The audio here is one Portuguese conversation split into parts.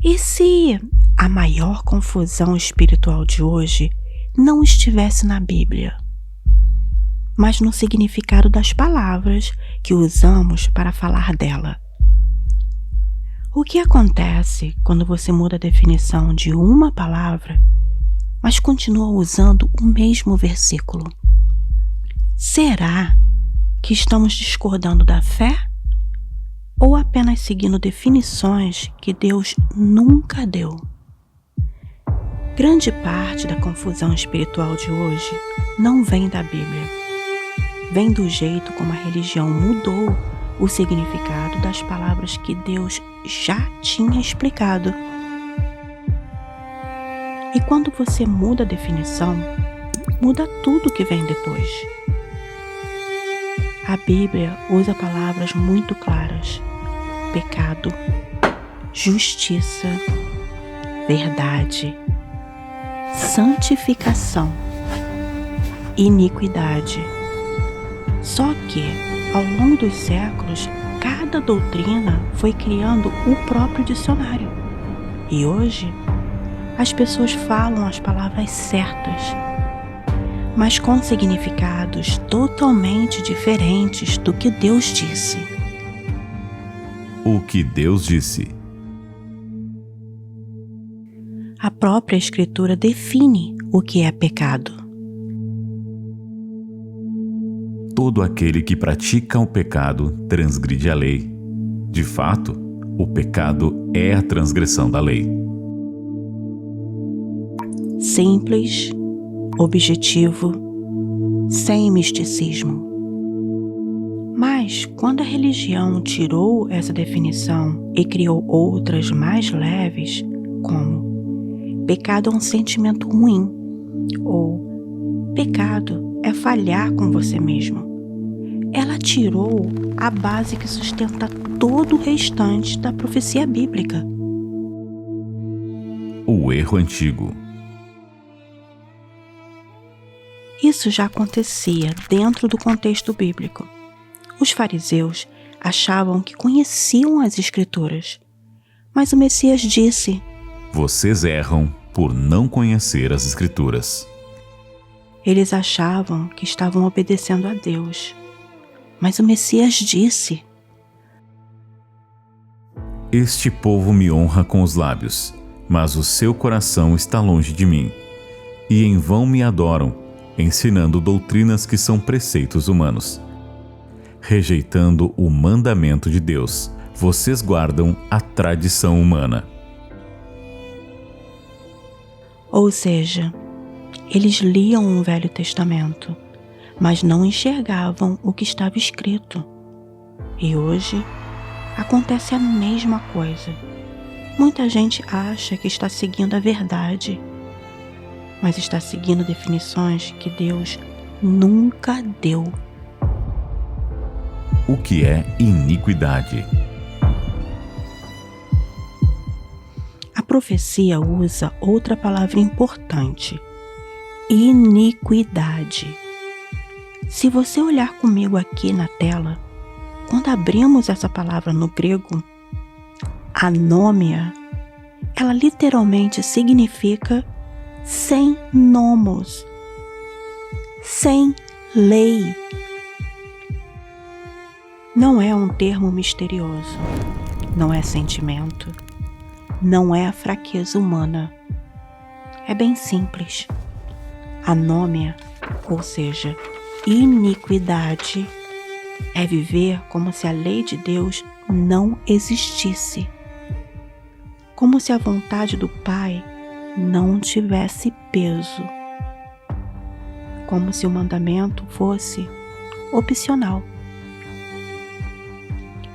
E se a maior confusão espiritual de hoje não estivesse na Bíblia, mas no significado das palavras que usamos para falar dela? O que acontece quando você muda a definição de uma palavra, mas continua usando o mesmo versículo? Será que estamos discordando da fé? Ou apenas seguindo definições que Deus nunca deu? Grande parte da confusão espiritual de hoje não vem da Bíblia. Vem do jeito como a religião mudou o significado das palavras que Deus já tinha explicado. E quando você muda a definição, muda tudo que vem depois. A Bíblia usa palavras muito claras: pecado, justiça, verdade, santificação, iniquidade. Só que, ao longo dos séculos, cada doutrina foi criando o próprio dicionário. E hoje, as pessoas falam as palavras certas, mas com significados totalmente diferentes do que Deus disse. O que Deus disse. A própria Escritura define o que é pecado. Todo aquele que pratica o pecado transgride a lei. De fato, o pecado é a transgressão da lei. Simples, objetivo, sem misticismo. Mas, quando a religião tirou essa definição e criou outras mais leves, como pecado é um sentimento ruim, ou pecado é falhar com você mesmo, ela tirou a base que sustenta todo o restante da profecia bíblica. O erro antigo. Isso já acontecia dentro do contexto bíblico. Os fariseus achavam que conheciam as Escrituras, mas o Messias disse: Vocês erram por não conhecer as Escrituras. Eles achavam que estavam obedecendo a Deus, mas o Messias disse: Este povo me honra com os lábios, mas o seu coração está longe de mim, e em vão me adoram, ensinando doutrinas que são preceitos humanos. Rejeitando o mandamento de Deus, vocês guardam a tradição humana. Ou seja, eles liam o Velho Testamento, mas não enxergavam o que estava escrito. E hoje acontece a mesma coisa. Muita gente acha que está seguindo a verdade, mas está seguindo definições que Deus nunca deu. O que é iniquidade? A profecia usa outra palavra importante: iniquidade. Se você olhar comigo aqui na tela, quando abrimos essa palavra no grego, anômia, ela literalmente significa sem nomos, sem lei. Não é um termo misterioso, não é sentimento, não é a fraqueza humana. É bem simples. Anômia, ou seja, iniquidade, é viver como se a lei de Deus não existisse. Como se a vontade do Pai não tivesse peso. Como se o mandamento fosse opcional.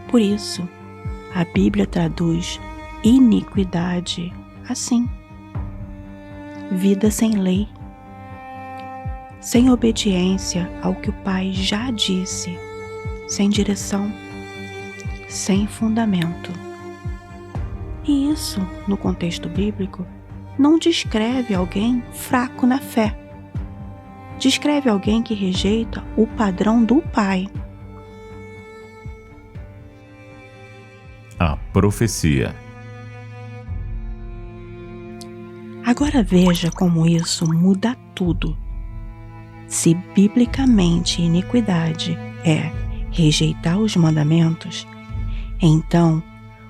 Por isso, a Bíblia traduz iniquidade assim: vida sem lei, sem obediência ao que o Pai já disse, sem direção, sem fundamento. E isso, no contexto bíblico, não descreve alguém fraco na fé. Descreve alguém que rejeita o padrão do Pai. A profecia. Agora veja como isso muda tudo. Se biblicamente iniquidade é rejeitar os mandamentos, então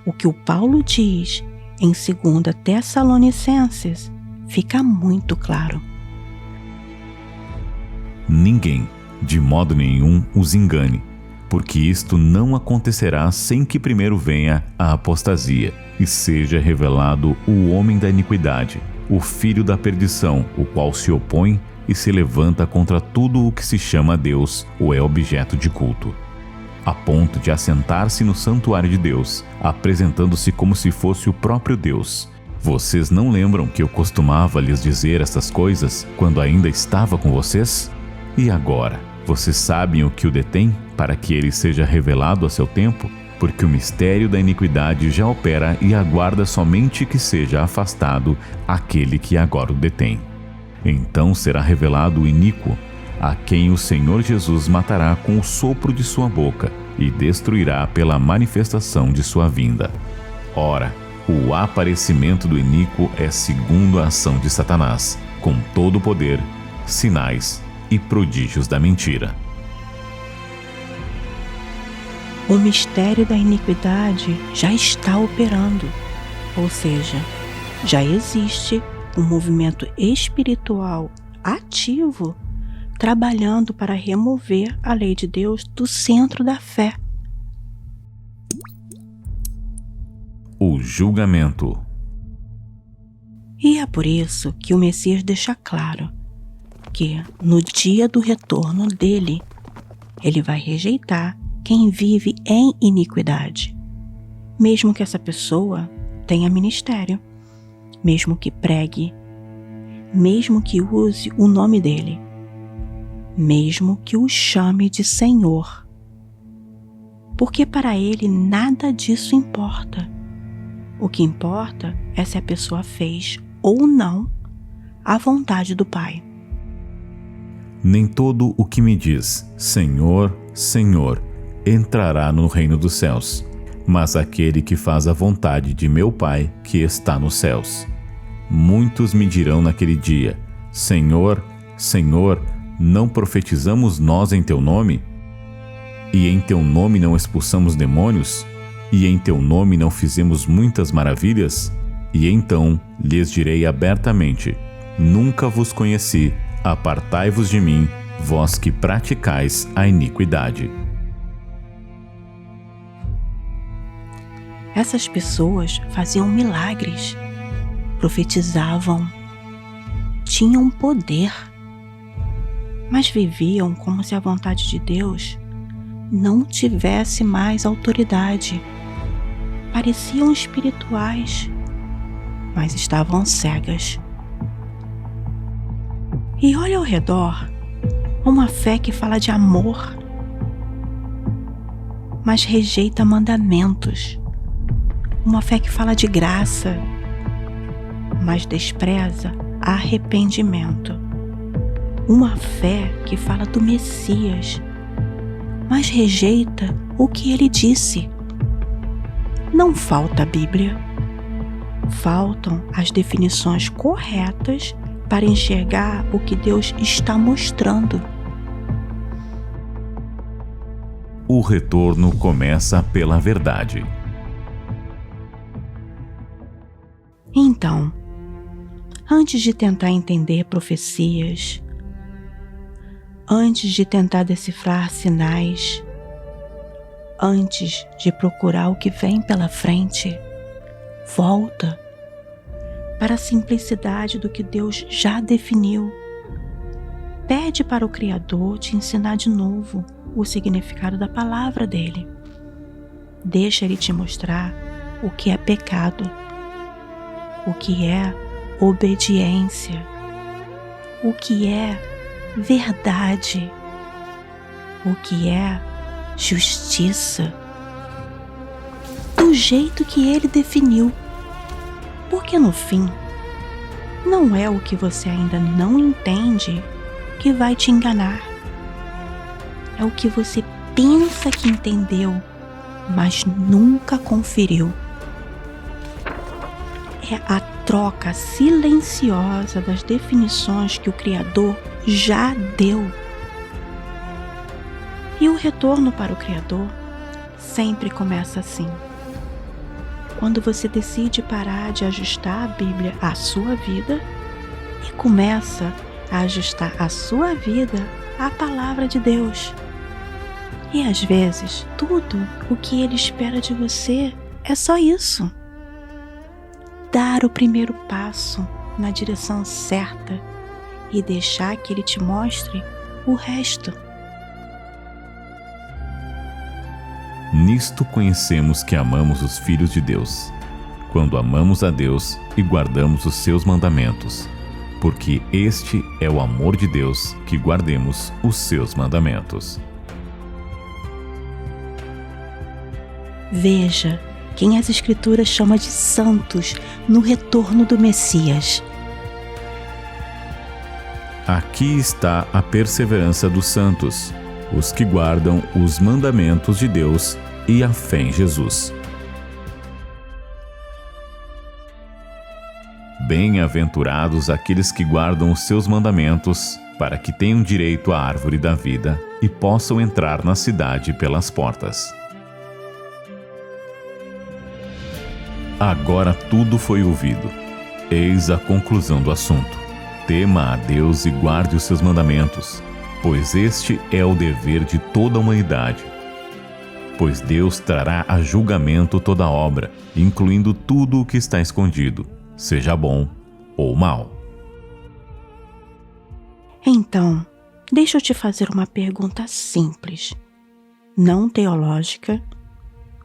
o que o Paulo diz em 2 Tessalonicenses fica muito claro. Ninguém, de modo nenhum, os engane, porque isto não acontecerá sem que primeiro venha a apostasia e seja revelado o homem da iniquidade, o filho da perdição, o qual se opõe e se levanta contra tudo o que se chama Deus ou é objeto de culto, a ponto de assentar-se no santuário de Deus, apresentando-se como se fosse o próprio Deus. Vocês não lembram que eu costumava lhes dizer estas coisas quando ainda estava com vocês? E agora, vocês sabem o que o detém para que ele seja revelado a seu tempo? Porque o mistério da iniquidade já opera e aguarda somente que seja afastado aquele que agora o detém. Então será revelado o iníquo, a quem o Senhor Jesus matará com o sopro de sua boca e destruirá pela manifestação de sua vinda. Ora, o aparecimento do iníquo é segundo a ação de Satanás, com todo o poder, sinais e prodígios da mentira. O mistério da iniquidade já está operando, ou seja, já existe um movimento espiritual ativo trabalhando para remover a lei de Deus do centro da fé. O julgamento. E é por isso que o Messias deixa claro que, no dia do retorno dele, ele vai rejeitar quem vive em iniquidade, mesmo que essa pessoa tenha ministério, mesmo que pregue, mesmo que use o nome dele, mesmo que o chame de Senhor. Porque para ele nada disso importa. O que importa é se a pessoa fez ou não a vontade do Pai. Nem todo o que me diz, Senhor, Senhor, entrará no reino dos céus, mas aquele que faz a vontade de meu Pai que está nos céus. Muitos me dirão naquele dia, Senhor, Senhor, não profetizamos nós em teu nome? E em teu nome não expulsamos demônios? E em teu nome não fizemos muitas maravilhas? E então lhes direi abertamente, nunca vos conheci, apartai-vos de mim, vós que praticais a iniquidade. Essas pessoas faziam milagres, profetizavam, tinham poder, mas viviam como se a vontade de Deus não tivesse mais autoridade. Pareciam espirituais, mas estavam cegas. E olha ao redor, uma fé que fala de amor, mas rejeita mandamentos. Uma fé que fala de graça, mas despreza arrependimento. Uma fé que fala do Messias, mas rejeita o que ele disse. Não falta a Bíblia. Faltam as definições corretas para enxergar o que Deus está mostrando. O retorno começa pela verdade. Então, antes de tentar entender profecias, antes de tentar decifrar sinais, antes de procurar o que vem pela frente, volta para a simplicidade do que Deus já definiu. Pede para o Criador te ensinar de novo o significado da palavra dele. Deixa ele te mostrar o que é pecado, o que é obediência, o que é verdade, o que é justiça, do jeito que ele definiu. Porque no fim, não é o que você ainda não entende que vai te enganar. É o que você pensa que entendeu, mas nunca conferiu. é a troca silenciosa das definições que o Criador já deu. E o retorno para o Criador sempre começa assim. Quando você decide parar de ajustar a Bíblia à sua vida e começa a ajustar a sua vida à palavra de Deus. E às vezes, tudo o que Ele espera de você é só isso. Dar o primeiro passo na direção certa e deixar que Ele te mostre o resto. Nisto conhecemos que amamos os filhos de Deus, quando amamos a Deus e guardamos os seus mandamentos, porque este é o amor de Deus, que guardemos os seus mandamentos. Veja quem as Escrituras chama de santos no retorno do Messias. Aqui está a perseverança dos santos, os que guardam os mandamentos de Deus e a fé em Jesus. Bem-aventurados aqueles que guardam os seus mandamentos, para que tenham direito à árvore da vida e possam entrar na cidade pelas portas. Agora tudo foi ouvido. Eis a conclusão do assunto. Tema a Deus e guarde os seus mandamentos, pois este é o dever de toda a humanidade. Pois Deus trará a julgamento toda obra, incluindo tudo o que está escondido, seja bom ou mal. Então, deixa eu te fazer uma pergunta simples, não teológica,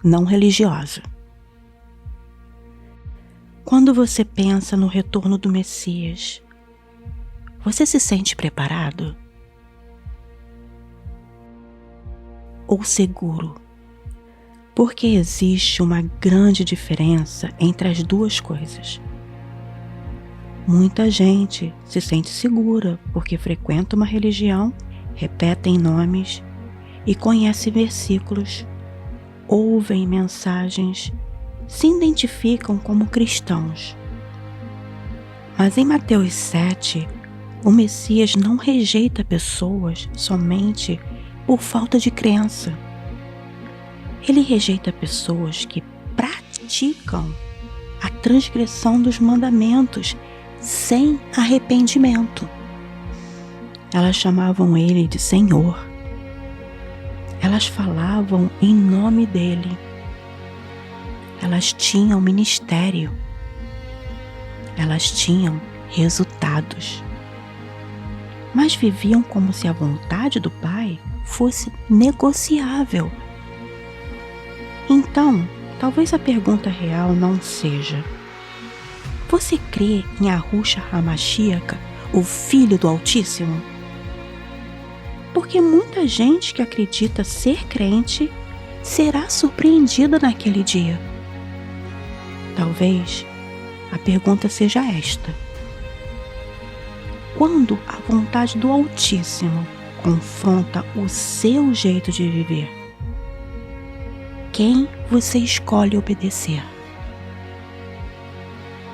não religiosa. Quando você pensa no retorno do Messias, você se sente preparado? Ou seguro? Porque existe uma grande diferença entre as duas coisas. Muita gente se sente segura porque frequenta uma religião, repetem nomes e conhece versículos, ouvem mensagens, se identificam como cristãos. Mas em Mateus 7, o Messias não rejeita pessoas somente por falta de crença. Ele rejeita pessoas que praticam a transgressão dos mandamentos sem arrependimento. Elas chamavam ele de Senhor. Elas falavam em nome dele. Elas tinham ministério. Elas tinham resultados. Mas viviam como se a vontade do Pai fosse negociável. Então, talvez a pergunta real não seja: você crê em Yahushua HaMashiach, o Filho do Altíssimo? Porque muita gente que acredita ser crente será surpreendida naquele dia. Talvez a pergunta seja esta: quando a vontade do Altíssimo confronta o seu jeito de viver, quem você escolhe obedecer?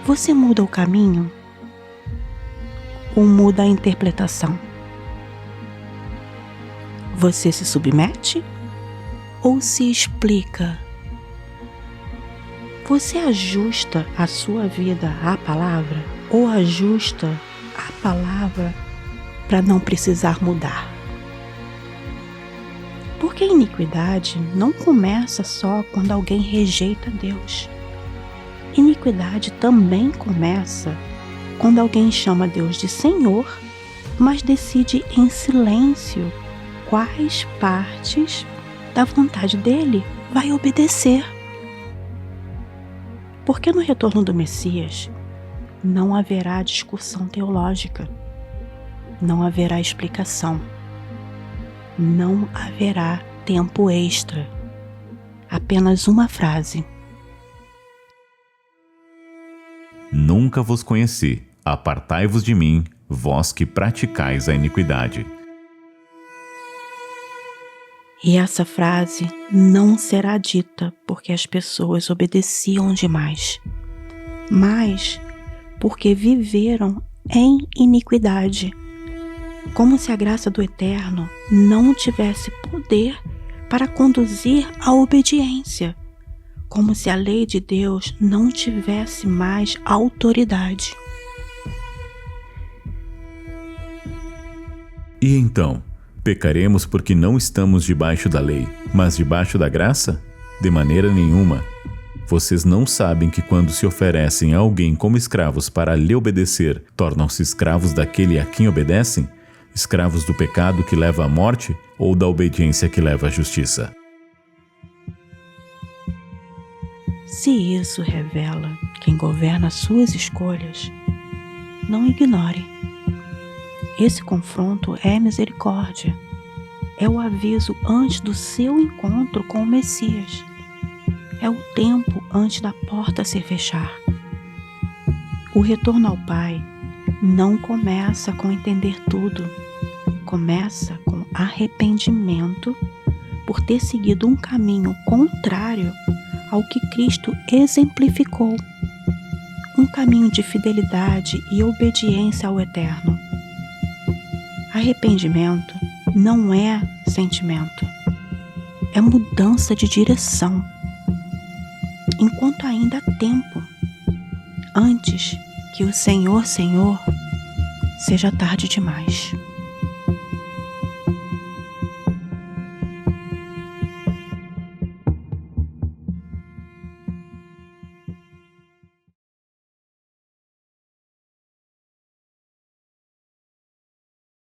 Você muda o caminho ou muda a interpretação? Você se submete ou se explica? Você ajusta a sua vida à palavra ou ajusta a palavra para não precisar mudar? Porque a iniquidade não começa só quando alguém rejeita Deus. Iniquidade também começa quando alguém chama Deus de Senhor, mas decide em silêncio quais partes da vontade dele vai obedecer. Porque no retorno do Messias não haverá discussão teológica, não haverá explicação, não haverá tempo extra, apenas uma frase: Nunca vos conheci, apartai-vos de mim, vós que praticais a iniquidade. E essa frase não será dita porque as pessoas obedeciam demais. mas porque viveram em iniquidade, como se a graça do Eterno não tivesse poder para conduzir à obediência, como se a lei de Deus não tivesse mais autoridade. E então, pecaremos porque não estamos debaixo da lei, mas debaixo da graça? De maneira nenhuma. Vocês não sabem que quando se oferecem a alguém como escravos para lhe obedecer, tornam-se escravos daquele a quem obedecem? Escravos do pecado que leva à morte ou da obediência que leva à justiça? Se isso revela quem governa suas escolhas, não ignore. Esse confronto é misericórdia. É o aviso antes do seu encontro com o Messias. É o tempo antes da porta se fechar. O retorno ao Pai não começa com entender tudo. Começa com arrependimento por ter seguido um caminho contrário ao que Cristo exemplificou. Um caminho de fidelidade e obediência ao Eterno. Arrependimento não é sentimento, é mudança de direção. Enquanto ainda há tempo, antes que o Senhor seja tarde demais.